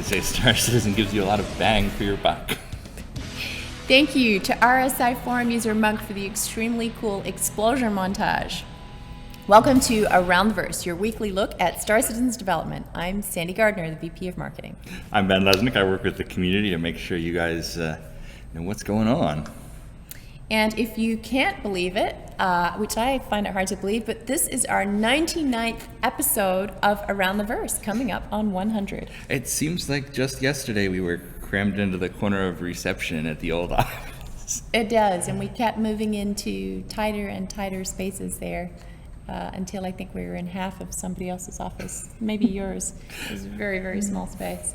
say Star Citizen gives you a lot of bang for your buck. Thank you to RSI forum user Monk for the extremely cool explosion montage. Welcome to Around the Verse, your weekly look at Star Citizen's development. I'm Sandy Gardner, the VP of Marketing. I'm Ben Lesnick. I work with the community to make sure you guys know what's going on. And if you can't believe it, which I find it hard to believe, but this is our 99th episode of Around the Verse, coming up on 100. It seems like just yesterday we were crammed into the corner of reception at the old office. It does, and we kept moving into tighter and tighter spaces there until I think we were in half of somebody else's office, maybe yours. It was a very, very small space.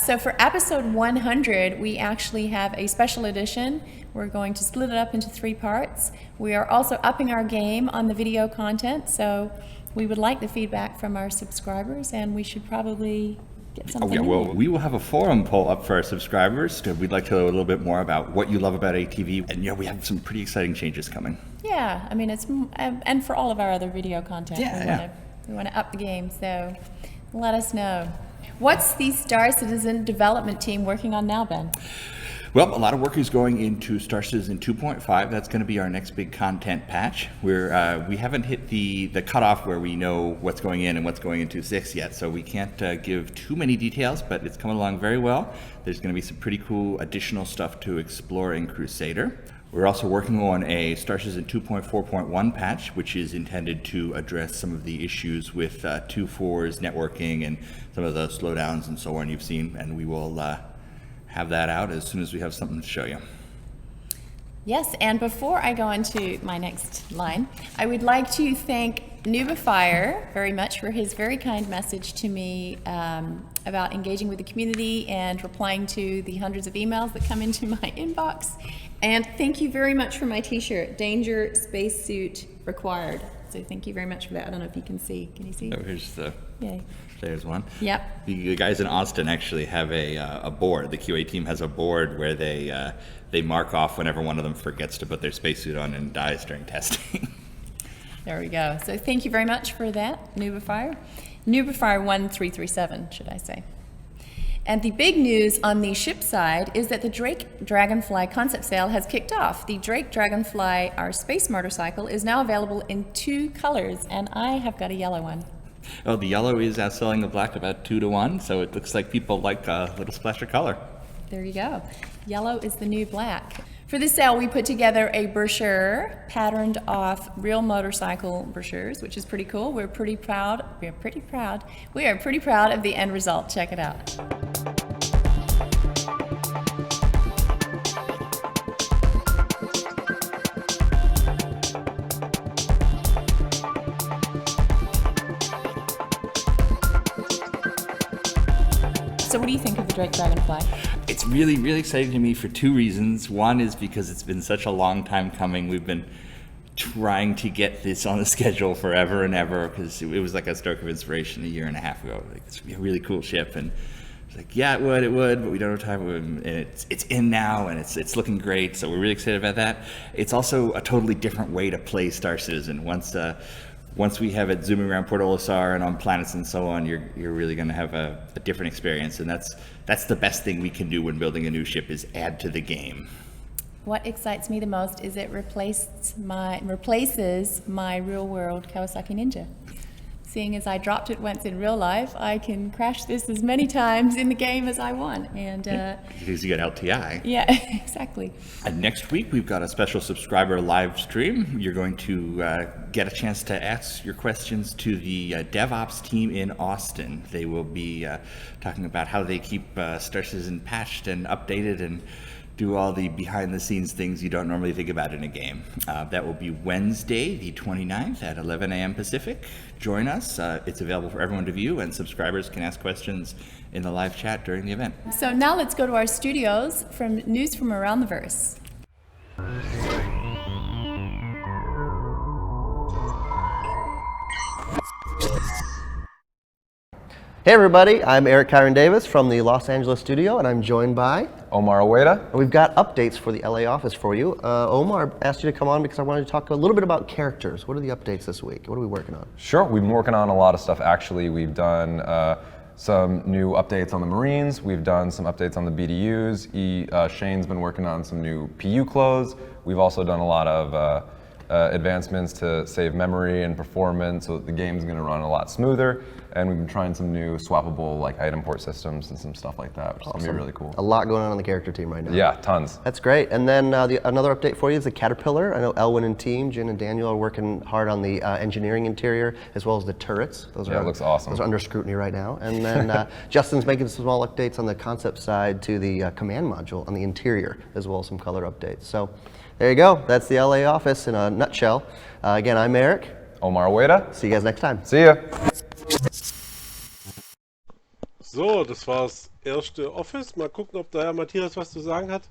So for episode 100, we actually have a special edition. We're going to split it up into 3 parts. We are also upping our game on the video content, so we would like the feedback from our subscribers, and we should probably get something. Oh yeah, well, we will have a forum poll up for our subscribers. We'd like to know a little bit more about what you love about ATV, and we have some pretty exciting changes coming. Yeah, I mean, it's, and for all of our other video content, Yeah, we want to up the game, so let us know. What's the Star Citizen development team working on now, Ben? Well, a lot of work is going into Star Citizen 2.5. That's going to be our next big content patch. We haven't hit the cutoff where we know what's going in and what's going into 6 yet, so we can't give too many details, but it's coming along very well. There's going to be some pretty cool additional stuff to explore in Crusader. We're also working on a Star Citizen 2.4.1 patch, which is intended to address some of the issues with 2.4's networking and some of the slowdowns and so on you've seen, and we will have that out as soon as we have something to show you. Yes, and before I go into my next line, I would like to thank Nubifier very much for his very kind message to me about engaging with the community and replying to the hundreds of emails that come into my inbox. And thank you very much for my t-shirt, Danger Spacesuit Required. So thank you very much for that. I don't know if you can see. Can you see? Oh, here's Yay. There's one. Yep. The guys in Austin actually have a board. The QA team has a board where they mark off whenever one of them forgets to put their spacesuit on and dies during testing. There we go. So thank you very much for that, Nubifier. Nubifier 1337, should I say. And the big news on the ship side is that the Drake Dragonfly concept sale has kicked off. The Drake Dragonfly, our space motorcycle, is now available in 2 colors, and I have got a yellow one. Oh, the yellow is outselling the black about 2-1, so it looks like people like a little splash of color. There you go. Yellow is the new black. For this sale, we put together a brochure patterned off real motorcycle brochures, which is pretty cool. We're pretty proud. We are pretty proud of the end result. Check it out. So what do you think of the Drake Dragonfly? It's really, really exciting to me for 2 reasons. One is because it's been such a long time coming. We've been trying to get this on the schedule forever and ever, because it was like a stroke of inspiration 1.5 years ago. Like, it's a really cool ship, and it's like, yeah, it would, but we don't have time. And it's in now, and it's looking great. So we're really excited about that. It's also a totally different way to play Star Citizen. Once we have it zooming around Port Olisar and on planets and so on, you're really going to have a different experience, and that's the best thing we can do when building a new ship, is add to the game. What excites me the most is it replaces my real world Kawasaki Ninja. Seeing as I dropped it once in real life, I can crash this as many times in the game as I want. And because you got LTI. Yeah, exactly. And next week we've got a special subscriber live stream. You're going to get a chance to ask your questions to the DevOps team in Austin. They will be talking about how they keep Star Citizen patched and updated and do all the behind-the-scenes things you don't normally think about in a game. That will be Wednesday, the 29th at 11 a.m. Pacific. Join us. It's available for everyone to view, and subscribers can ask questions in the live chat during the event. So now let's go to our studios from news from around the verse. Hey everybody, I'm Eric Kyron Davis from the Los Angeles studio, and I'm joined by Omar Ueda. And we've got updates for the LA office for you. Omar asked you to come on because I wanted to talk a little bit about characters. What are the updates this week? What are we working on? Sure, we've been working on a lot of stuff actually. We've done some new updates on the Marines. We've done some updates on the BDUs. Shane's been working on some new PU clothes. We've also done a lot of advancements to save memory and performance, so that the game's going to run a lot smoother. And we've been trying some new swappable like item port systems and some stuff like that, which is going to be really cool. A lot going on the character team right now. Yeah, tons. That's great. And then another update for you is the Caterpillar. I know Elwin and team, Jen and Daniel, are working hard on the engineering interior as well as the turrets. Those Yeah, it looks awesome. Those are under scrutiny right now. And then Justin's making some small updates on the concept side to the command module on the interior, as well as some color updates. So there you go. That's the LA office in a nutshell. Again, I'm Eric. Omar Ueda. See you guys next time. See ya. So, das war das erste Office. Mal gucken, ob der Herrmatthias was zu sagen hat.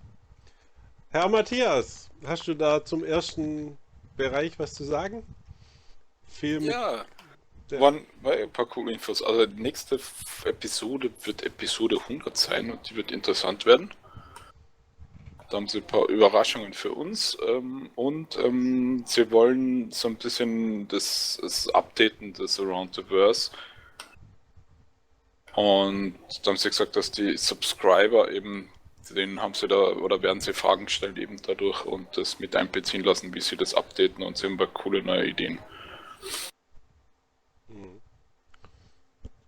Herrmatthias, hast du da zum ersten Bereich was zu sagen? Viel mit Ja, der- waren ein paar coole Infos. Also die nächste Episode wird Episode 100 sein und die wird interessant werden. Da haben sie ein paar Überraschungen für uns und sie wollen so ein bisschen das Updaten des Around the Verse. Und da haben sie gesagt, dass die Subscriber eben, denen haben sie da oder werden sie Fragen stellen eben dadurch und das mit einbeziehen lassen, wie sie das updaten, und sie haben ein paar coole neue Ideen.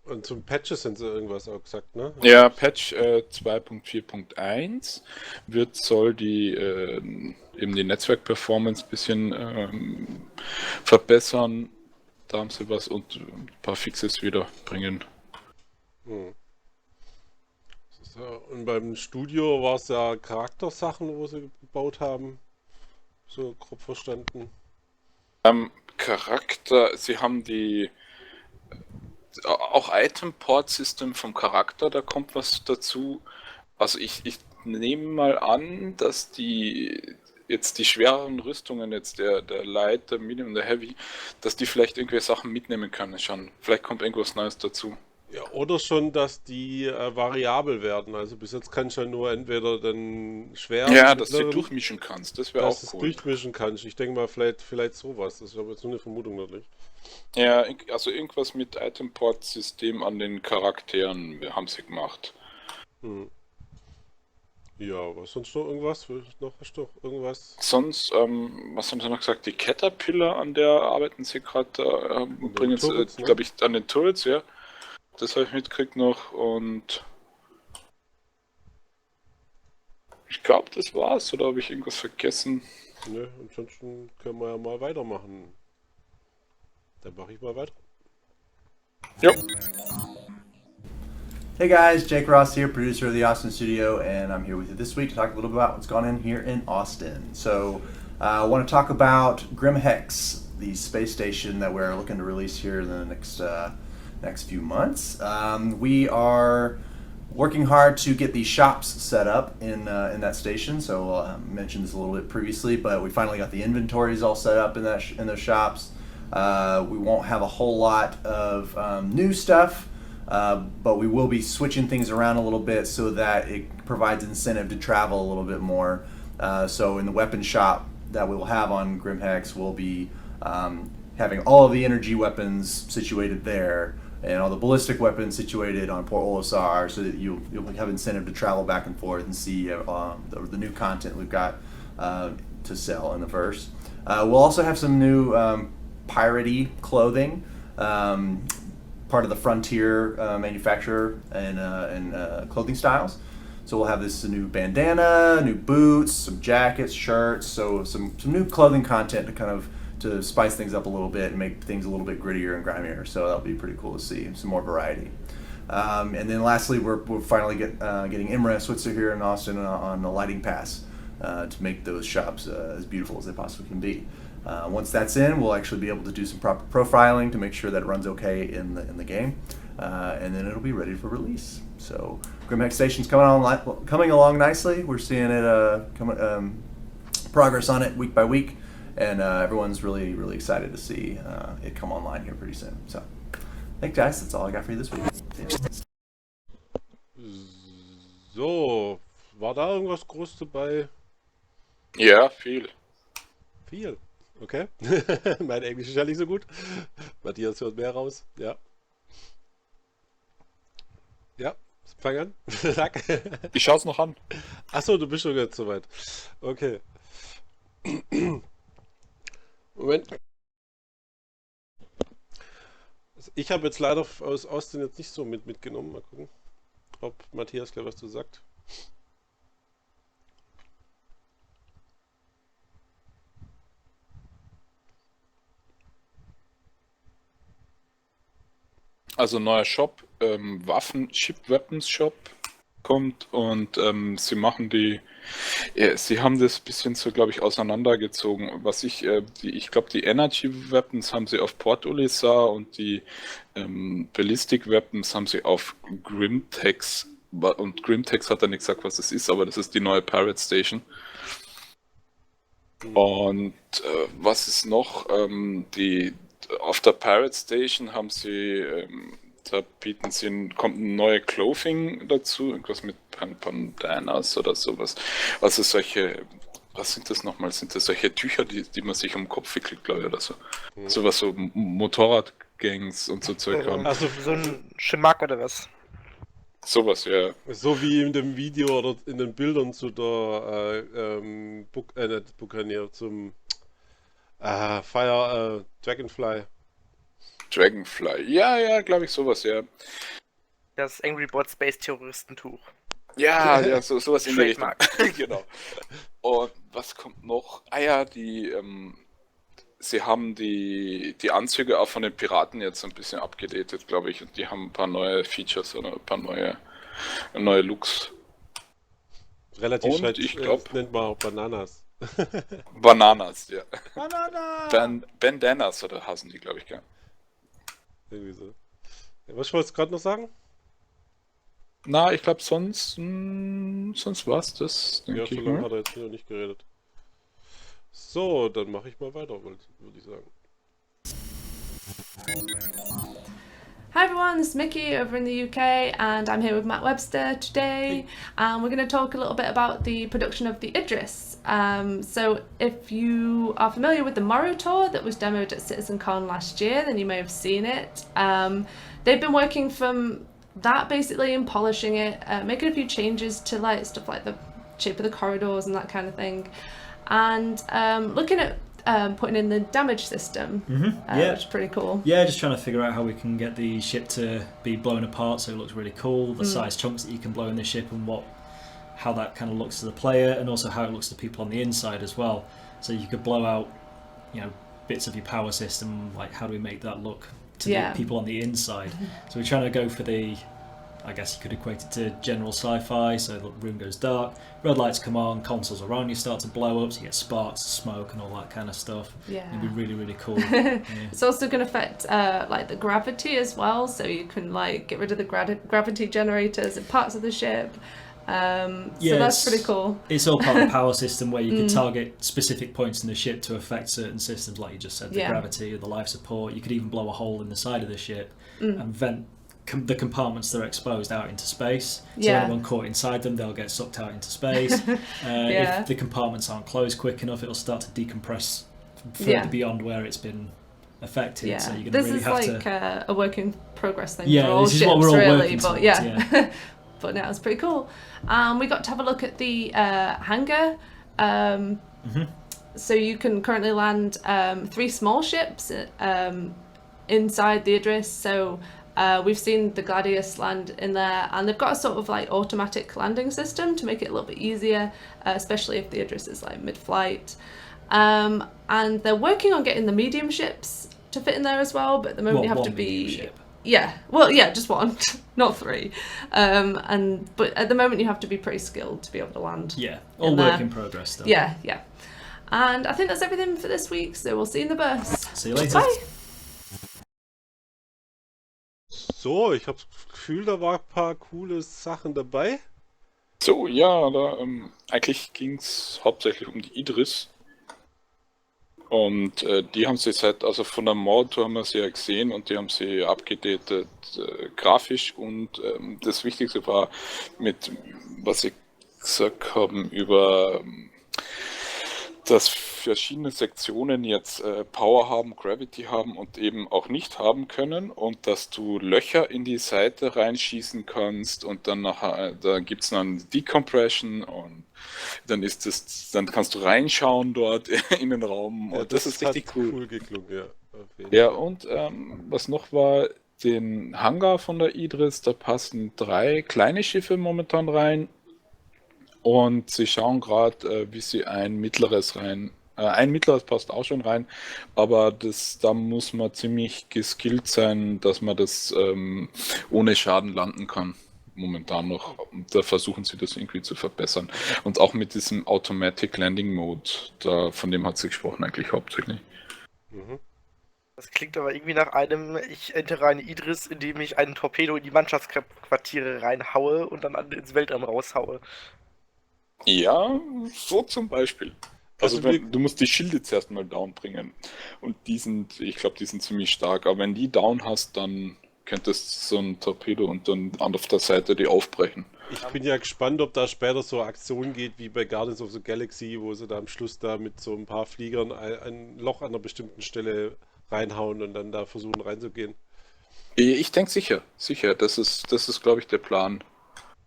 Und zum Patches sind sie irgendwas auch gesagt, ne? Ja, Patch 2.4.1 soll die eben die Netzwerkperformance ein bisschen verbessern. Da haben sie was und ein paar Fixes wieder bringen. So, und beim Studio war es ja Charaktersachen, wo sie gebaut haben. So grob verstanden. Charakter, sie haben auch Item Port System vom Charakter, da kommt was dazu. Also ich nehme mal an, dass die schwereren Rüstungen, jetzt der Light, der Medium, der Heavy, dass die vielleicht irgendwelche Sachen mitnehmen können schon. Vielleicht kommt irgendwas Neues dazu. Ja, oder schon, dass die variabel werden. Also bis jetzt kannst du ja nur entweder den schweren, Ja, dass du mittleren, durchmischen kannst, das wäre dass auch du es cool. durchmischen kannst. Ich denke mal, vielleicht sowas. Das ist aber jetzt nur eine Vermutung natürlich. Ja, also irgendwas mit Item Port System an den Charakteren haben sie gemacht. Ja, was sonst noch irgendwas? Hast du noch irgendwas? Sonst, was haben sie noch gesagt? Die Caterpillar, an der arbeiten sie gerade, bringen sie, Turrets, ne? glaube ich, an den Turrets, ja. Das habe ich mitgekriegt noch und ich glaube, das war's, oder habe ich irgendwas vergessen? Ne, ansonsten können wir ja mal weitermachen. Dann mache ich mal weiter. Ja. Hey guys, Jake Ross here, producer of the Austin Studio, and I'm here with you this week to talk a little bit about what's gone on here in Austin. So, I want to talk about Grim Hex, the space station that we're looking to release here in the next few months. We are working hard to get the shops set up in that station. So I mentioned this a little bit previously, but we finally got the inventories all set up in those shops. We won't have a whole lot of new stuff. But we will be switching things around a little bit so that it provides incentive to travel a little bit more. So in the weapon shop that we will have on Grimhex, we'll be having all of the energy weapons situated there and all the ballistic weapons situated on Port Olisar, so that you'll have incentive to travel back and forth and see the new content we've got to sell in the verse. We'll also have some new piratey clothing. Part of the Frontier manufacturer and clothing styles. So we'll have this new bandana, new boots, some jackets, shirts, so some new clothing content to kind of to spice things up a little bit and make things a little bit grittier and grimier. So that'll be pretty cool to see, some more variety. And then lastly, we're finally getting Imra Switzer here in Austin on the lighting pass to make those shops as beautiful as they possibly can be. Once that's in, we'll actually be able to do some proper profiling to make sure that it runs okay in the game, and then it'll be ready for release. So Grimhex Station's coming along nicely. We're seeing it progress on it week by week, and everyone's really excited to see it come online here pretty soon. So thanks guys, that's all I got for you this week. So, war da irgendwas groß dabei? Ja, viel. Viel. Okay. Mein Englisch ist ja nicht so gut. Matthias hört mehr raus. Ja. Ja, fang an. Sag. Ich schaue es noch an. Achso, du bist schon jetzt soweit. Okay. Moment. Ich habe jetzt leider aus Austin jetzt nicht so mitgenommen. Mal gucken, ob Matthias gleich was zu sagt. Also neuer Shop, Chip Weapons Shop kommt und sie machen sie haben das ein bisschen so, glaube ich, auseinandergezogen. Ich glaube, die Energy Weapons haben sie auf Port Olisar und die Ballistic Weapons haben sie auf Grimtex. Und Grimtex hat er nicht gesagt, was das ist, aber das ist die neue Pirate Station. Und was ist noch? Auf der Pirate Station haben sie, da kommt ein neue Clothing dazu, irgendwas mit Bandanas oder sowas. Also was sind das nochmal? Sind das solche Tücher, die man sich um den Kopf wickelt, glaube ich, oder so? Sowas so Motorradgangs und so Zeug haben. Also so ein Schimak oder was? Sowas, ja. So wie in dem Video oder in den Bildern zu der nicht Buccaneer, zum Dragonfly. Dragonfly. Ja, glaube ich, sowas, ja. Das Angry Bird Space Terroristentuch. Ja, sowas in der Richtung. Trademark. Genau. Und was kommt noch? Ah ja, sie haben die Anzüge auch von den Piraten jetzt ein bisschen abgedatet, glaube ich. Und die haben ein paar neue Features oder ein paar neue Looks. Relativ Und schnell, ich glaube, nennt man auch Bananas. Bananas, ja. Banana! Bandanas oder hassen die, glaube ich, gell? Irgendwie so. Ja, was wolltest du gerade noch sagen? Na, ich glaube, sonst war's das, Ja, denke so ich lange mal. hat er jetzt noch nicht geredet. So, dann mache ich mal weiter, würde ich sagen. Hi everyone, this is Mickey over in the UK and I'm here with Matt Webster today and we're going to talk a little bit about the production of the Idris. So if you are familiar with the Morrow tour that was demoed at CitizenCon last year, then you may have seen it. They've been working from that basically and polishing it, making a few changes to stuff like the shape of the corridors and that kind of thing, and looking at putting in the damage system, which is pretty cool. Yeah, just trying to figure out how we can get the ship to be blown apart so it looks really cool, the size chunks that you can blow in the ship and how that kind of looks to the player, and also how it looks to people on the inside as well. So you could blow out, bits of your power system, like how do we make that look to the people on the inside? So we're trying to go for I guess you could equate it to general sci-fi, so the room goes dark, red lights come on, consoles around you start to blow up, so you get sparks, smoke and all that kind of stuff. Yeah. It'd be really, really cool. Yeah. It's also going to affect the gravity as well, so you can get rid of the gravity generators at parts of the ship. So that's pretty cool. It's all part of the power system where you could target specific points in the ship to affect certain systems, like you just said, the gravity or the life support. You could even blow a hole in the side of the ship and vent the compartments that are exposed out into space. So anyone caught inside them, they'll get sucked out into space. If the compartments aren't closed quick enough, it'll start to decompress further beyond where it's been affected. Yeah. So you're going this to really is have to a work in progress thing Yeah, for all this is ships, what we're all really. working But towards, yeah. But no, it's pretty cool. We got to have a look at the hangar. So you can currently land 3 small ships inside the Idris. So we've seen the Gladius land in there, and they've got a sort of automatic landing system to make it a little bit easier, especially if the Idris is mid-flight. And they're working on getting the medium ships to fit in there as well, but at the moment you have to be ship. just one, not 3. But at the moment you have to be pretty skilled to be able to land. Yeah, all in work there. in progress still. Yeah. And I think that's everything for this week, so we'll see you in the bus. See you later. Bye. So, ich habe das Gefühl, da waren ein paar coole Sachen dabei. So, ja, eigentlich ging es hauptsächlich um die Idris. Und die haben sie also von der Mordtour haben wir sie ja gesehen und die haben sie abgedatet grafisch und das Wichtigste war was sie gesagt haben über dass verschiedene Sektionen jetzt Power haben, Gravity haben und eben auch nicht haben können und dass du Löcher in die Seite reinschießen kannst und dann nachher, da gibt es dann Decompression und dann kannst du reinschauen dort in den Raum und das ist richtig hat cool. geklungen, ja. Auf jeden Ja, Fall. und was noch war, den Hangar von der Idris, da passen 3 kleine Schiffe momentan rein. Und sie schauen gerade, wie sie ein mittleres passt auch schon rein, aber da muss man ziemlich geskillt sein, dass man das ohne Schaden landen kann. Momentan noch. Und da versuchen sie das irgendwie zu verbessern. Und auch mit diesem Automatic Landing Mode, von dem hat sie gesprochen eigentlich hauptsächlich. Mhm. Das klingt aber irgendwie nach einem, ich entere eine Idris, indem ich einen Torpedo in die Mannschaftsquartiere reinhaue und dann ins Weltraum raushaue. Ja, so zum Beispiel. Also Also du musst die Schilde zuerst mal down bringen. Und ich glaube, die sind ziemlich stark. Aber wenn die down hast, dann könntest so ein Torpedo und dann auf der Seite die aufbrechen. Ich bin ja gespannt, ob da später so Aktionen geht wie bei Guardians of the Galaxy, wo sie da am Schluss da mit so ein paar Fliegern ein Loch an einer bestimmten Stelle reinhauen und dann da versuchen reinzugehen. Ich denke sicher. Das ist, glaube ich, der Plan.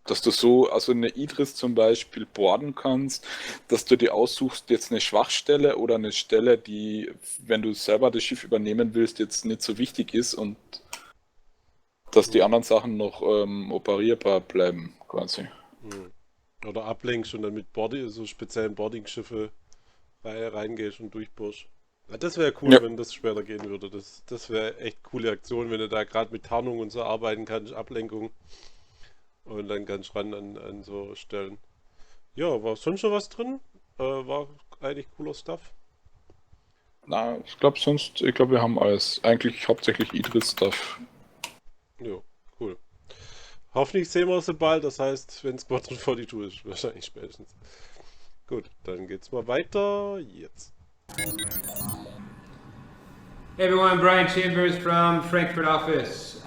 Dass du also eine Idris zum Beispiel boarden kannst, dass du dir aussuchst, jetzt eine Schwachstelle oder eine Stelle, die, wenn du selber das Schiff übernehmen willst, jetzt nicht so wichtig ist und dass die anderen Sachen noch operierbar bleiben, quasi. Oder ablenkst und dann mit so speziellen Boarding-Schiffe reingehst und durchbohrst. Ja, das wäre cool, Ja. wenn das später gehen würde. Das wäre echt coole Aktion, wenn du da gerade mit Tarnung und so arbeiten kannst, Ablenkung. Und dann ganz ran an so Stellen. Ja, war sonst noch was drin? War eigentlich cooler Stuff. Na, ich glaube wir haben alles. Eigentlich hauptsächlich Idris-Stuff. Ja, cool. Hoffentlich sehen wir sie bald. Das heißt, wenn Squadron 42 ist, wahrscheinlich spätestens. Gut, dann geht's mal weiter. Jetzt. Hey everyone, Brian Chambers from Frankfurt office.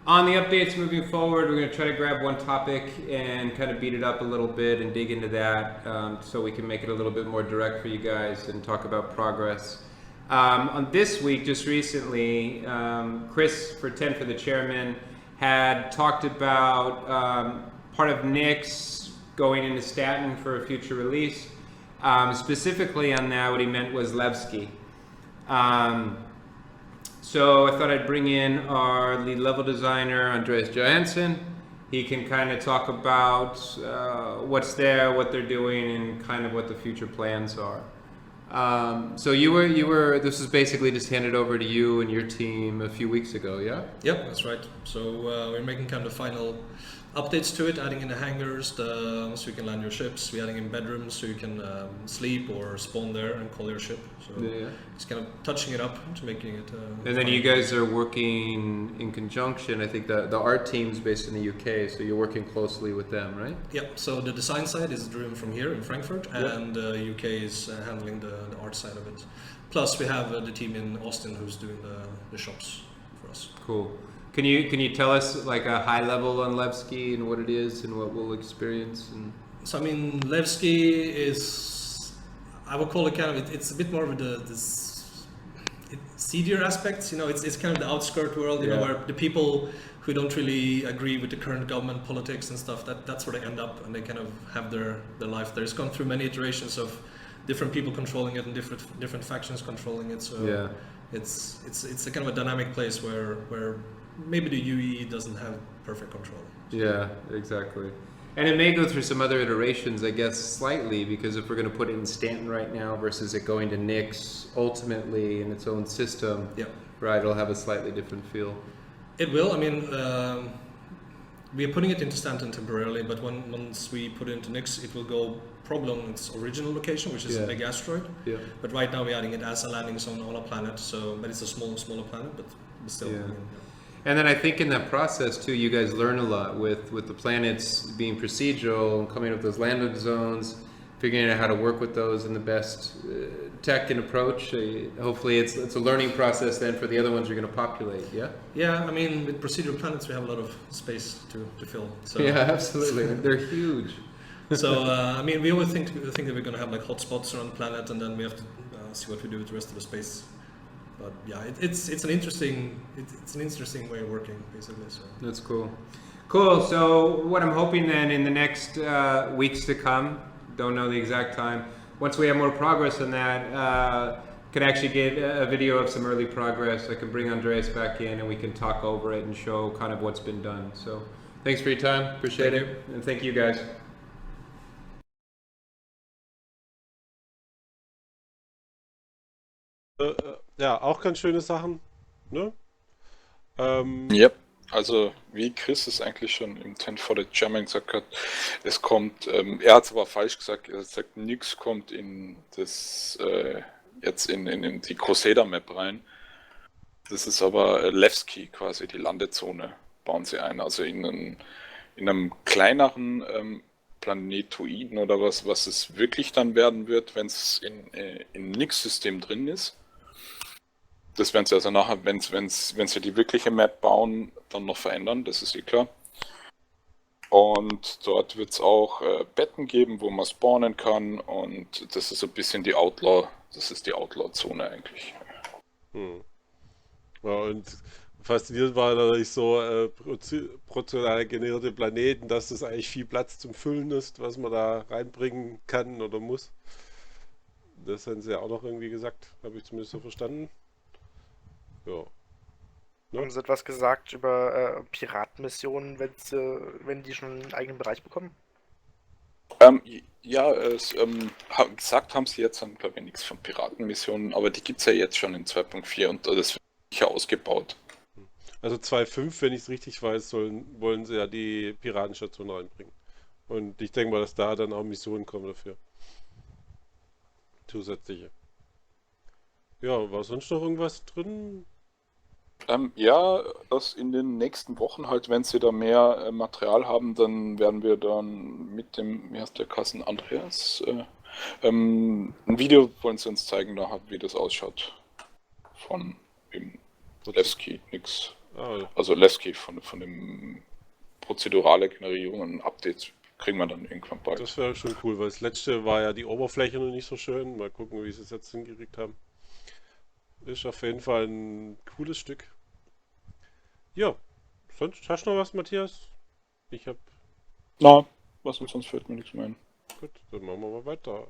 On the updates moving forward, we're going to try to grab one topic and kind of beat it up a little bit and dig into that so we can make it a little bit more direct for you guys and talk about progress. On this week, just recently, Chris for 10 for the chairman had talked about part of Nick's going into Staten for a future release. Specifically on that, what he meant was Levski. So I thought I'd bring in our lead level designer, Andreas Johansson. He can kind of talk about what's there, what they're doing, and kind of what the future plans are. So this was basically just handed over to you and your team a few weeks ago, yeah? Yep, that's right. So we're making kind of final updates to it, adding in the hangars so you can land your ships. We're adding in bedrooms so you can sleep or spawn there and call your ship. So it's kind of touching it up to making it. And then you guys are working in conjunction. I think the art team's based in the UK, so you're working closely with them, right? Yep. So the design side is driven from here in Frankfurt, and the UK is handling the art side of it. Plus, we have the team in Austin who's doing the shops for us. Cool. Can you tell us like a high level on Levski and what it is and what we'll experience? So I mean, Levski is, I would call it kind of, it's a bit more of this seedier aspects. You know, it's kind of the outskirt world. You know, where the people who don't really agree with the current government politics and stuff, that's where they end up, and they kind of have their life there. It's gone through many iterations of different people controlling it and different factions controlling it. So it's a kind of a dynamic place where maybe the UE doesn't have perfect control. Yeah, exactly. And it may go through some other iterations, I guess, slightly, because if we're going to put it in Stanton right now versus it going to Nix ultimately in its own system, right, it'll have a slightly different feel. It will. I mean, we are putting it into Stanton temporarily, but once we put it into Nix, it will go probably on its original location, which is a big asteroid. Yeah. But right now we're adding it as a landing zone on a planet, but it's a smaller planet, but still. Yeah. And then I think in that process too, you guys learn a lot with the planets being procedural, coming up with those landing zones, figuring out how to work with those in the best tech and approach. Hopefully it's a learning process then for the other ones you're going to populate, yeah? Yeah, I mean, with procedural planets we have a lot of space to fill. So. Yeah, absolutely. They're huge. So I mean, we always think that we're going to have like hotspots around the planet, and then we have to see what we do with the rest of the space. But yeah, it's an interesting way of working, basically. So That's cool. Cool. So what I'm hoping then in the next weeks to come, don't know the exact time, once we have more progress on that, can actually get a video of some early progress. I can bring Andreas back in and we can talk over it and show kind of what's been done. So thanks for your time. Appreciate it. And thank you guys. Ja, auch ganz schöne Sachen. Ne? Ja, also wie Chris es eigentlich schon im 10 for the German gesagt hat, es kommt, er hat es aber falsch gesagt, er sagt, nichts kommt in das, jetzt in die Crusader Map rein. Das ist aber Levski quasi, die Landezone bauen sie ein, also in einem kleineren Planetoiden oder was es wirklich dann werden wird, wenn es im Nix-System drin ist. Das werden sie also nachher, wenn sie die wirkliche Map bauen, dann noch verändern, das ist eh klar. Und dort wird es auch Betten geben, wo man spawnen kann, und das ist so ein bisschen die Outlaw-Zone eigentlich. Ja, und fasziniert war natürlich so prozedural generierte Planeten, dass das eigentlich viel Platz zum Füllen ist, was man da reinbringen kann oder muss. Das haben sie ja auch noch irgendwie gesagt, habe ich zumindest so verstanden. Ja. Haben Sie etwas gesagt über Piratenmissionen, wenn die schon einen eigenen Bereich bekommen? Ja, gesagt haben sie jetzt, glaube ich, nichts von Piratenmissionen, aber die gibt es ja jetzt schon in 2.4 und das wird sicher ausgebaut. Also 2.5, wenn ich es richtig weiß, wollen sie ja die Piratenstation reinbringen. Und ich denke mal, dass da dann auch Missionen kommen dafür. Zusätzliche. Ja, war sonst noch irgendwas drin? Ja, dass in den nächsten Wochen halt, wenn sie da mehr Material haben, dann werden wir dann mit dem, wie heißt der Kassen, Andreas, ein Video wollen sie uns zeigen, da wie das ausschaut. Von dem Levski, nix. Also Levski von dem prozedurale Generierung und Updates kriegen wir dann irgendwann bald. Das wäre schon cool, weil das letzte war ja die Oberfläche noch nicht so schön. Mal gucken, wie sie es jetzt hingekriegt haben. Ist auf jeden Fall ein cooles Stück. Ja, sonst hast du noch was, Matthias? Ich hab... Na, sonst fällt mir nichts mehr ein. Gut, dann machen wir mal weiter.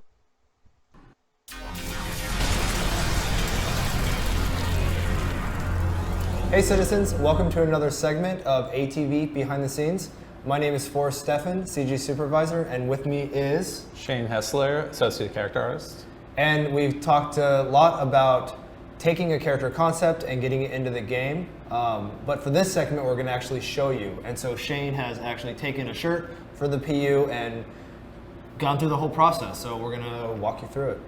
Hey citizens, welcome to another segment of ATV Behind the Scenes. My name is Forrest Steffen, CG Supervisor, and with me is... Shane Hessler, Associate Character Artist. And we've talked a lot about taking a character concept and getting it into the game. But for this segment, we're going to actually show you. And so Shane has actually taken a shirt for the PU and gone through the whole process. So we're going to walk you through it.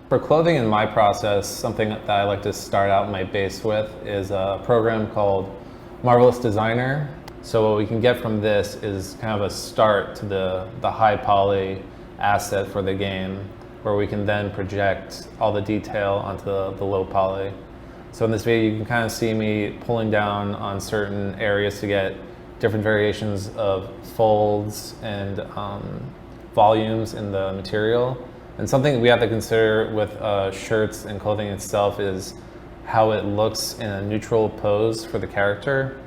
For clothing in my process, something that I like to start out my base with is a program called Marvelous Designer. So what we can get from this is kind of a start to the high poly asset for the game, where we can then project all the detail onto the low poly. So in this video, you can kind of see me pulling down on certain areas to get different variations of folds and volumes in the material. And something we have to consider with shirts and clothing itself is how it looks in a neutral pose for the character.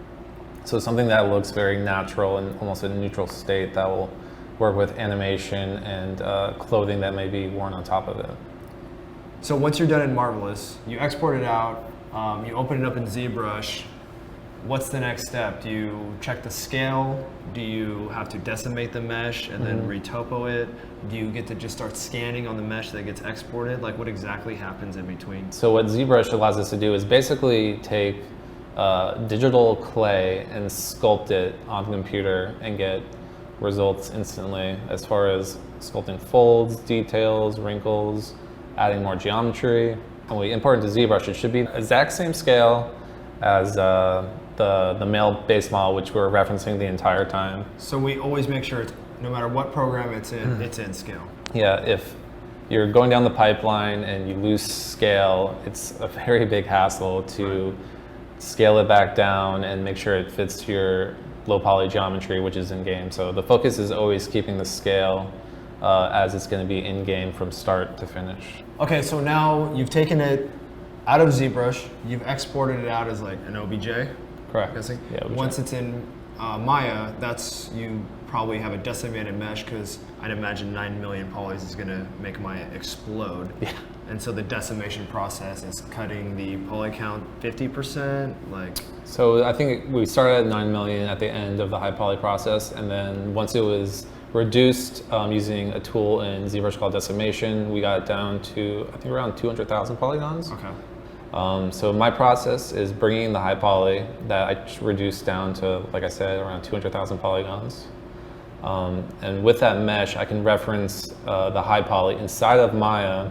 So something that looks very natural and almost in a neutral state that will work with animation and clothing that may be worn on top of it. So once you're done in Marvelous, you export it out, you open it up in ZBrush. What's the next step? Do you check the scale? Do you have to decimate the mesh and then retopo it? Do you get to just start scanning on the mesh that gets exported? Like, what exactly happens in between? So what ZBrush allows us to do is basically take digital clay and sculpt it on the computer and get results instantly as far as sculpting folds, details, wrinkles, adding more geometry. And we import into ZBrush, it should be the exact same scale as the male base model, which we're referencing the entire time. So we always make sure, no matter what program it's in scale. Yeah, if you're going down the pipeline and you lose scale, it's a very big hassle to scale it back down and make sure it fits to your low poly geometry, which is in game. So the focus is always keeping the scale as it's going to be in-game from start to finish. Okay, so now you've taken it out of ZBrush, you've exported it out as like an OBJ. Correct. I'm guessing. Yeah, OBJ. Once it's in Maya, you probably have a decimated mesh because I'd imagine 9 million polys is going to make Maya explode. Yeah. And so the decimation process is cutting the poly count 50%, like. So I think we started at 9 million at the end of the high poly process, and then once it was reduced using a tool in ZBrush called decimation, we got it down to I think around 200,000 polygons. Okay. So my process is bringing the high poly that I reduced down to, like I said, around 200,000 polygons. And with that mesh, I can reference the high poly inside of Maya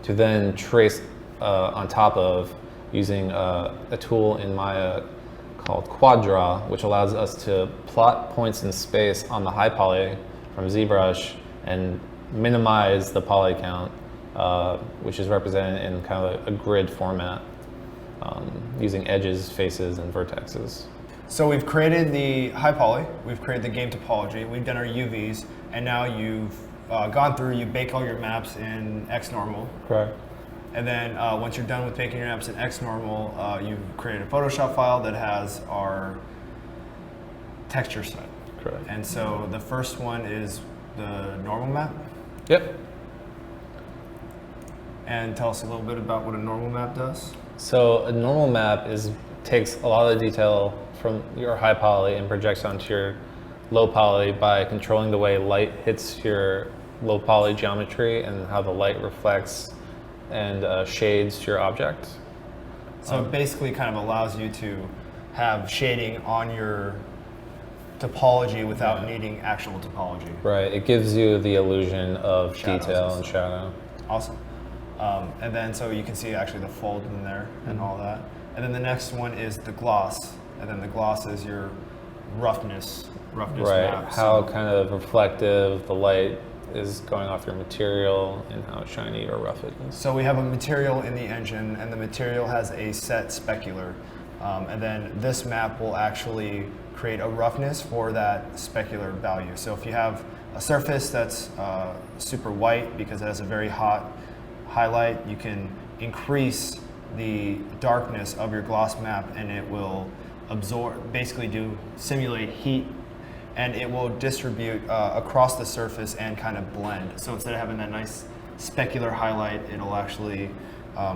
to then trace on top of using a tool in Maya called Quad Draw, which allows us to plot points in space on the high poly from ZBrush and minimize the poly count, which is represented in kind of a grid format using edges, faces, and vertexes. So we've created the high poly, we've created the game topology, we've done our UVs, and now you've gone through, you bake all your maps in XNormal. Correct. And then once you're done with baking your maps in XNormal, you've created a Photoshop file that has our texture set. Correct. And so the first one is the normal map. Yep. And tell us a little bit about what a normal map does. So a normal map takes a lot of the detail from your high poly and projects onto your low poly by controlling the way light hits your low poly geometry and how the light reflects and shades your object. So it basically kind of allows you to have shading on your topology without needing actual topology. Right, it gives you the illusion of Shadows detail and shadow. Awesome. And then so you can see actually the fold in there and all that. And then the next one is the gloss. And then the gloss is your roughness Right, map. how kind of reflective the light is going off your material and how shiny or rough it is. So we have a material in the engine, and the material has a set specular. And then this map will actually create a roughness for that specular value. So if you have a surface that's super white because it has a very hot highlight, you can increase the darkness of your gloss map and it will absorb, basically simulate heat, and it will distribute across the surface and kind of blend. So instead of having that nice specular highlight, it'll actually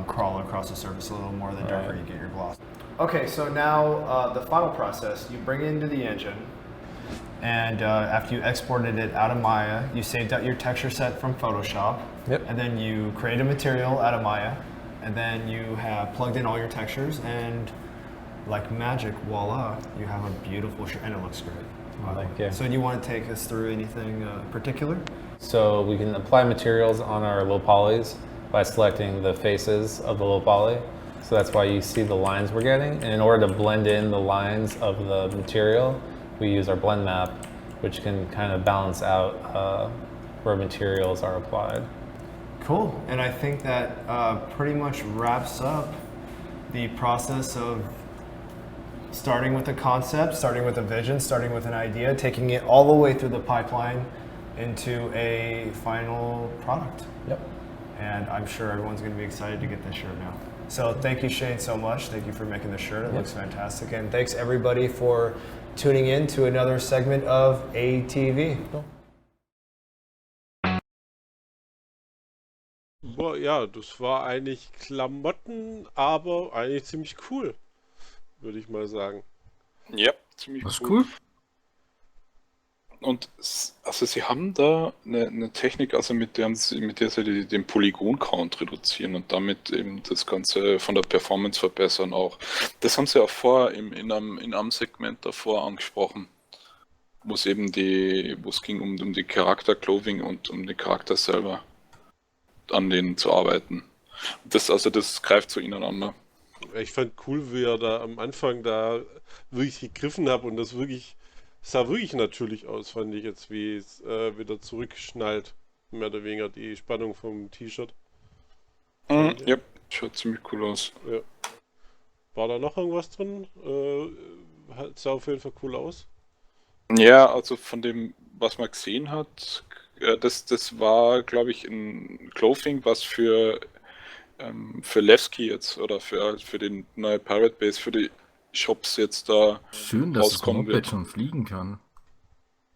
crawl across the surface a little more the darker you get your gloss. Okay, so now the final process, you bring it into the engine, and after you exported it out of Maya, you saved out your texture set from Photoshop, and then you create a material out of Maya, and then you have plugged in all your textures, and like magic, voila, you have a beautiful shirt, and it looks great. Thank you. So do you want to take us through anything particular? So we can apply materials on our low polys by selecting the faces of the low poly. So that's why you see the lines we're getting. And in order to blend in the lines of the material, we use our blend map, which can kind of balance out where materials are applied. Cool. And I think that pretty much wraps up the process of starting with a concept, starting with a vision, starting with an idea, taking it all the way through the pipeline into a final product. Yep. And I'm sure everyone's going to be excited to get this shirt now. So thank you, Shane, so much. Thank you for making the shirt. It looks fantastic. And thanks everybody for tuning in to another segment of ATV. Boah, ja, das war eigentlich Klamotten, aber eigentlich ziemlich cool, würde ich mal sagen. Ja, ziemlich cool. Und also sie haben da eine Technik, also mit der sie den Polygon-Count reduzieren und damit eben das Ganze von der Performance verbessern auch. Das haben sie auch vorher in einem Segment davor angesprochen, wo es ging um die Charakter-Clothing und um den Charakter selber, an denen zu arbeiten. Das greift so ineinander. Ich fand cool, wie er da am Anfang da wirklich gegriffen hat und das sah wirklich natürlich aus, fand ich jetzt, wie es wieder zurückschnallt, mehr oder weniger die Spannung vom T-Shirt. Ja, schaut ziemlich cool aus. Ja. War da noch irgendwas drin? Sah auf jeden Fall cool aus. Ja, also von dem, was man gesehen hat, das war, glaube ich, ein Clothing, was für Levski jetzt oder für den neue Pirate Base, für die Shops jetzt da Schön, dass das rauskommen Moped wird. schon fliegen kann.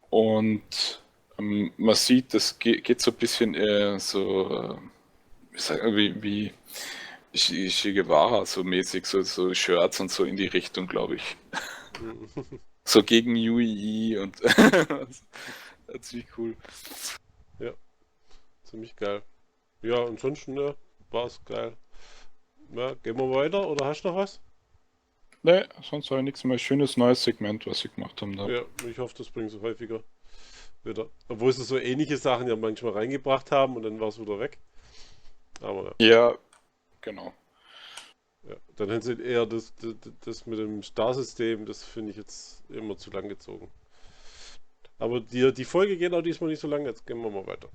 Und man sieht, das geht so ein bisschen wie Che Guevara so mäßig, so Shirts und so in die Richtung, glaube ich. So gegen UEE und ziemlich cool. Ja, ziemlich geil. Ja, ansonsten war es geil. Ja, gehen wir weiter oder hast du noch was? Ne, sonst war nichts mehr. Schönes neues Segment, was sie gemacht haben da. Ja, ich hoffe, das bringen sie häufiger wieder. Obwohl sie so ähnliche Sachen ja manchmal reingebracht haben und dann war es wieder weg. Aber ja, genau. Ja, dann hätten sie eher das mit dem Starsystem, das finde ich jetzt immer zu lang gezogen. Aber die Folge geht auch diesmal nicht so lang, jetzt gehen wir mal weiter.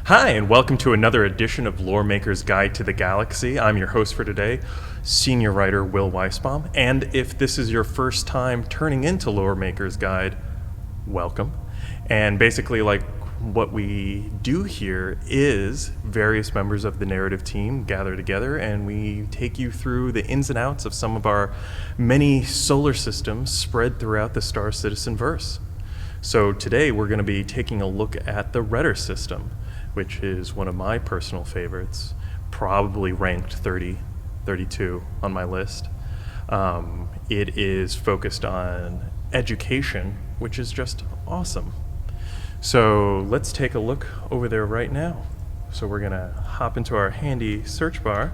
Hi, and welcome to another edition of Lore Maker's Guide to the Galaxy. I'm your host for today, senior writer Will Weisbaum. And if this is your first time turning into Lore Maker's Guide, welcome. And basically, like what we do here is various members of the narrative team gather together and we take you through the ins and outs of some of our many solar systems spread throughout the Star Citizen verse. So today we're going to be taking a look at the Redder system, which is one of my personal favorites, probably ranked 32 on my list. It is focused on education, which is just awesome. So let's take a look over there right now. So we're gonna hop into our handy search bar.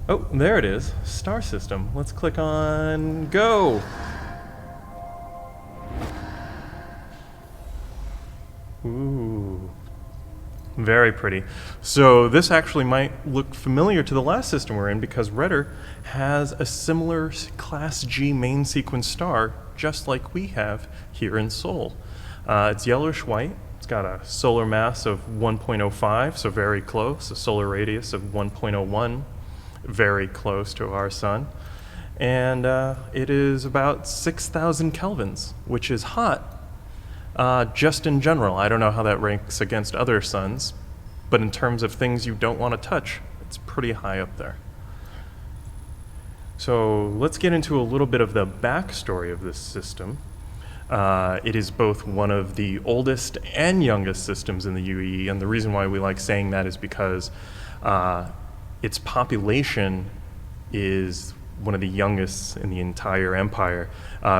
Oh, there it is, star system. Let's click on go. Ooh, very pretty. So this actually might look familiar to the last system we're in because Redder has a similar Class G main sequence star just like we have here in Sol. It's yellowish white. It's got a solar mass of 1.05, so very close. A solar radius of 1.01, very close to our sun. And it is about 6,000 kelvins, which is hot. Just in general, I don't know how that ranks against other suns, but in terms of things you don't want to touch, it's pretty high up there. So let's get into a little bit of the backstory of this system. It is both one of the oldest and youngest systems in the UEE, and the reason why we like saying that is because its population is one of the youngest in the entire empire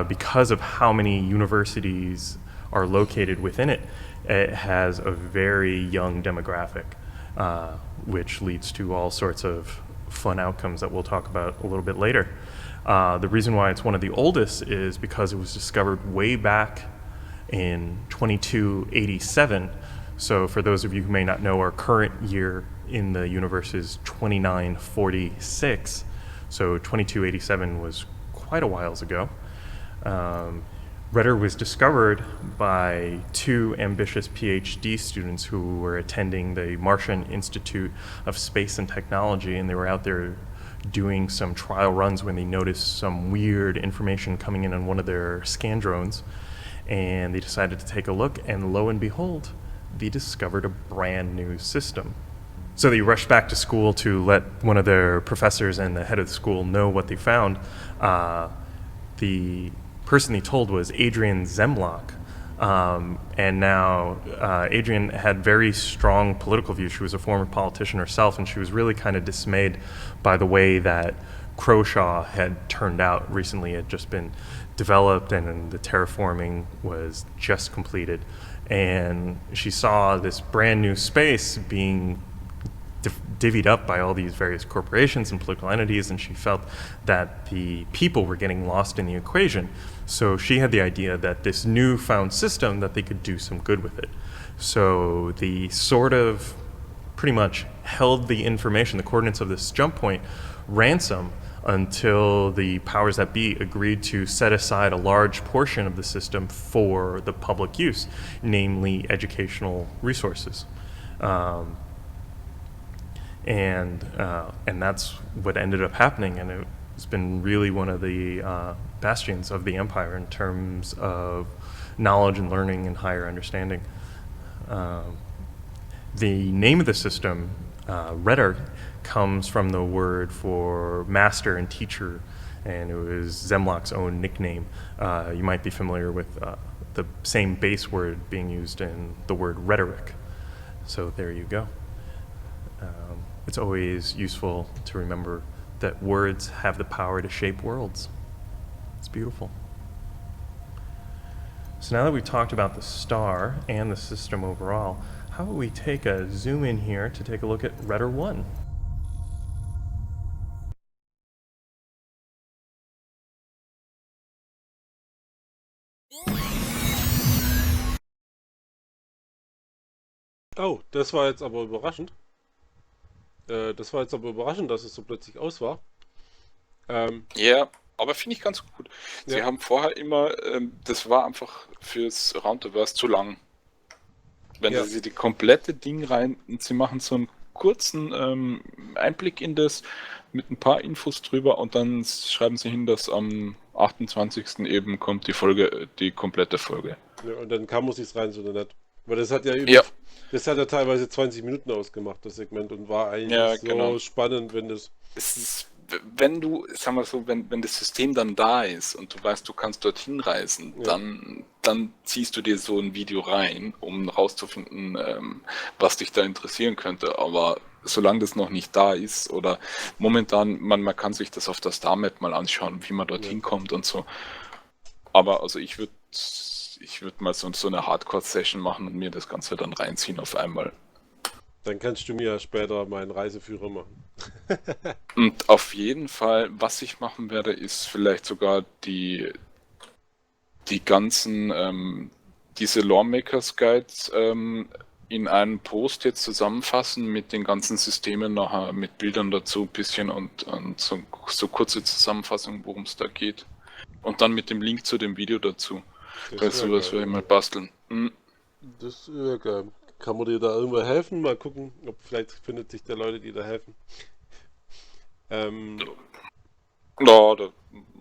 because of how many universities are located within it. It has a very young demographic, which leads to all sorts of fun outcomes that we'll talk about a little bit later. The reason why it's one of the oldest is because it was discovered way back in 2287. So for those of you who may not know, our current year in the universe is 2946. So 2287 was quite a while ago. Redder was discovered by two ambitious PhD students who were attending the Martian Institute of Space and Technology, and they were out there doing some trial runs when they noticed some weird information coming in on one of their scan drones, and they decided to take a look, and lo and behold, they discovered a brand new system. So they rushed back to school to let one of their professors and the head of the school know what they found. The person they told was Adrian Zemlach. And now Adrian had very strong political views. She was a former politician herself, and she was really kind of dismayed by the way that Croshaw had turned out recently. It had just been developed, and the terraforming was just completed. And she saw this brand new space being divvied up by all these various corporations and political entities, and she felt that the people were getting lost in the equation. So she had the idea that this newfound system, that they could do some good with it. So they sort of pretty much held the information, the coordinates of this jump point, ransom until the powers that be agreed to set aside a large portion of the system for the public use, namely educational resources. And that's what ended up happening, and it's been really one of the bastions of the empire in terms of knowledge and learning and higher understanding. The name of the system, Redder, comes from the word for master and teacher, and it was Zemlach's own nickname. You might be familiar with the same base word being used in the word rhetoric. So there you go. It's always useful to remember that words have the power to shape worlds. It's beautiful. So now that we've talked about the star and the system overall, how about we take a zoom in here to take a look at Redder 1? Oh, das war jetzt aber überraschend. Das war jetzt aber überraschend, dass es so plötzlich aus war. Ja, aber finde ich ganz gut. Sie Ja. haben vorher immer, das war einfach fürs Roundaverse zu lang. Wenn Ja. Sie die komplette Ding rein, und Sie machen so einen kurzen Einblick in das mit ein paar Infos drüber und dann schreiben Sie hin, dass am 28. eben kommt die Folge, die komplette Folge. Ja, und dann kann man sich's rein, so nicht. Weil das hat ja, Ja. das hat ja teilweise 20 Minuten ausgemacht, das Segment, und war eigentlich Ja, so genau. spannend, wenn das. Es ist, wenn du, sagen wir so, wenn das System dann da ist und du weißt, du kannst dorthin reisen, Ja. dann ziehst du dir so ein Video rein, um rauszufinden, was dich da interessieren könnte. Aber solange das noch nicht da ist oder momentan, man kann sich das auf der Star Map mal anschauen, wie man dorthin kommt und so. Aber also ich würde mal so eine Hardcore-Session machen und mir das Ganze dann reinziehen auf einmal. Dann kannst du mir ja später meinen Reiseführer machen. Und auf jeden Fall, was ich machen werde, ist vielleicht sogar die ganzen, diese Lawmakers Guides in einem Post jetzt zusammenfassen mit den ganzen Systemen nachher, mit Bildern dazu ein bisschen und so kurze Zusammenfassung, worum es da geht. Und dann mit dem Link zu dem Video dazu. Das wär Das geil. werde ich mal basteln. Das wäre geil. Kann man dir da irgendwo helfen? Mal gucken, ob vielleicht findet sich der Leute, die da helfen. Ja, da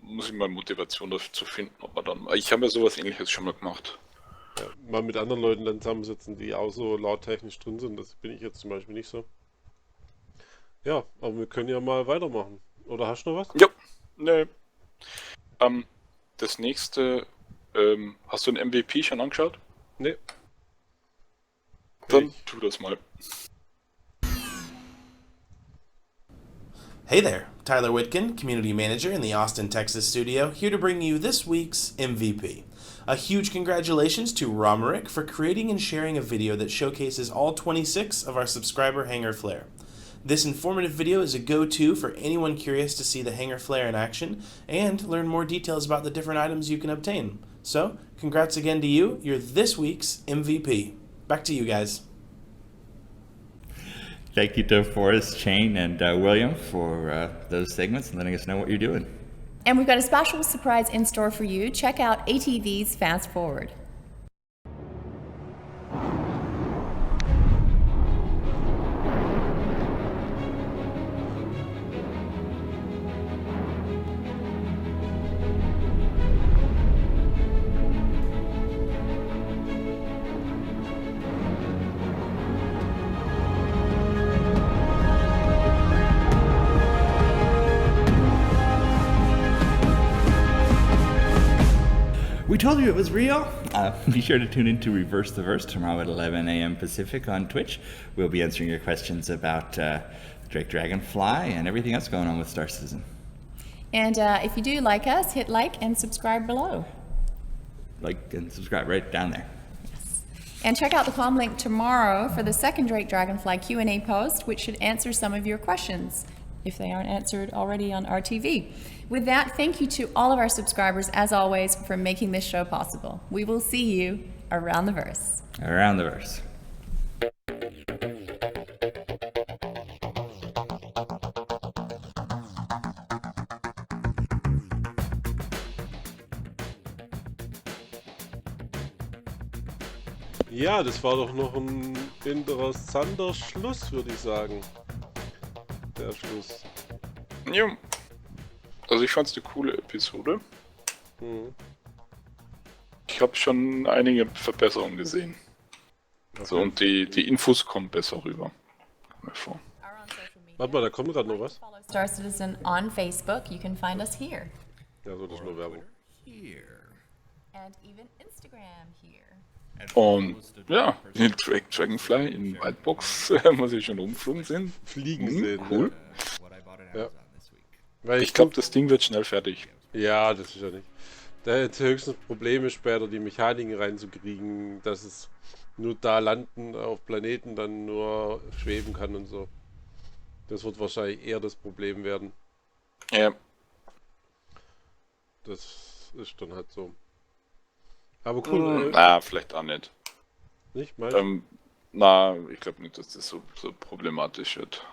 muss ich mal Motivation dafür zu finden, aber dann. Ich habe ja sowas ähnliches schon mal gemacht. Ja, mal mit anderen Leuten dann zusammensitzen, die auch so lauttechnisch drin sind. Das bin ich jetzt zum Beispiel nicht so. Ja, aber wir können ja mal weitermachen. Oder hast du noch was? Ja, ne. Das nächste, hast du den MVP schon angeschaut? Ne. Dann tu das mal. Hey there, Tyler Whitkin, Community Manager in the Austin, Texas studio, here to bring you this week's MVP. A huge congratulations to Romerick for creating and sharing a video that showcases all 26 of our subscriber hanger flare. This informative video is a go-to for anyone curious to see the hanger flare in action and learn more details about the different items you can obtain. So, congrats again to you, you're this week's MVP. Back to you guys. Thank you to Forrest, Shane, and William for those segments and letting us know what you're doing. And we've got a special surprise in store for you. Check out ATV's Fast Forward. We told you it was real. Be sure to tune in to Reverse the Verse tomorrow at 11 a.m. Pacific on Twitch. We'll be answering your questions about Drake Dragonfly and everything else going on with Star Citizen. And if you do like us, hit like and subscribe below. Like and subscribe right down there. And check out the com link tomorrow for the second Drake Dragonfly Q&A post, which should answer some of your questions, if they aren't answered already on RTV. With that, thank you to all of our subscribers, as always, for making this show possible. We will see you around the verse. Around the verse. Ja, das war doch noch ein interessanter Schluss, würde ich sagen. Der Schluss. Ja. Also ich fand es eine coole Episode. Ich habe schon einige Verbesserungen gesehen. Also und die Infos kommen besser rüber. Kommt mir vor. Warte mal, da kommt gerade noch was. Star Citizen on Facebook. You can find us here. Ja, so, das ist nur Werbung. And even Instagram here. Und ja, den Dragonfly in Whitebox muss ich schon umflogen sehen. Fliegen sehen. Cool. Ja. Weil ich glaube, das Ding wird schnell fertig. Ja, das ist ja nicht. Da jetzt höchstens Probleme später, die Mechaniken reinzukriegen, dass es nur da landen auf Planeten dann nur schweben kann und so. Das wird wahrscheinlich eher das Problem werden. Ja. Das ist dann halt so. Aber cool. Vielleicht auch nicht. Nicht? Meinst du? Ich glaube nicht, dass das so problematisch wird.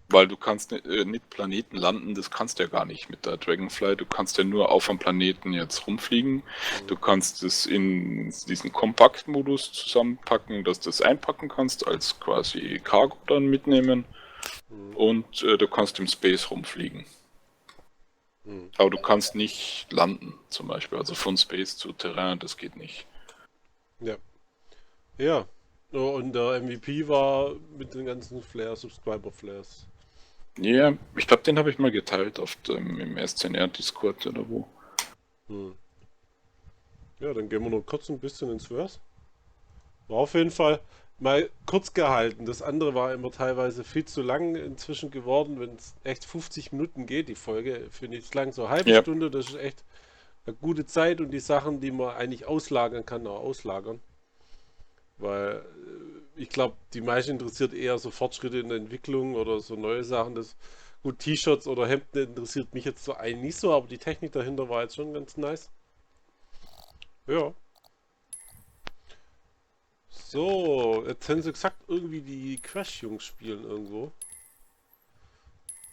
Weil du kannst nicht Planeten landen, das kannst du ja gar nicht mit der Dragonfly. Du kannst ja nur auf einem Planeten jetzt rumfliegen. Du kannst es in diesen Kompaktmodus zusammenpacken, dass du das einpacken kannst, als quasi Cargo dann mitnehmen. Und du kannst im Space rumfliegen. Aber du kannst nicht landen, zum Beispiel. Also von Space zu Terrain, das geht nicht. Ja. Ja. Und der MVP war mit den ganzen Subscriber-Flares. Ja, ich glaube, den habe ich mal geteilt im SCNR-Discord oder wo. Ja, dann gehen wir noch kurz ein bisschen ins Verse. War auf jeden Fall mal kurz gehalten. Das andere war immer teilweise viel zu lang inzwischen geworden. Wenn es echt 50 Minuten geht, die Folge, finde ich es lang. So eine halbe Stunde, das ist echt eine gute Zeit und die Sachen, die man eigentlich auslagern kann, auch auslagern. Weil ich glaube, die meisten interessiert eher so Fortschritte in der Entwicklung oder so neue Sachen. Gut, T-Shirts oder Hemden interessiert mich jetzt so eigentlich nicht so, aber die Technik dahinter war jetzt schon ganz nice. Ja. So, jetzt haben sie gesagt, irgendwie die Crash-Jungs spielen irgendwo.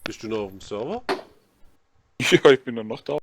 Bist du noch auf dem Server? Ja, ich bin dann noch da.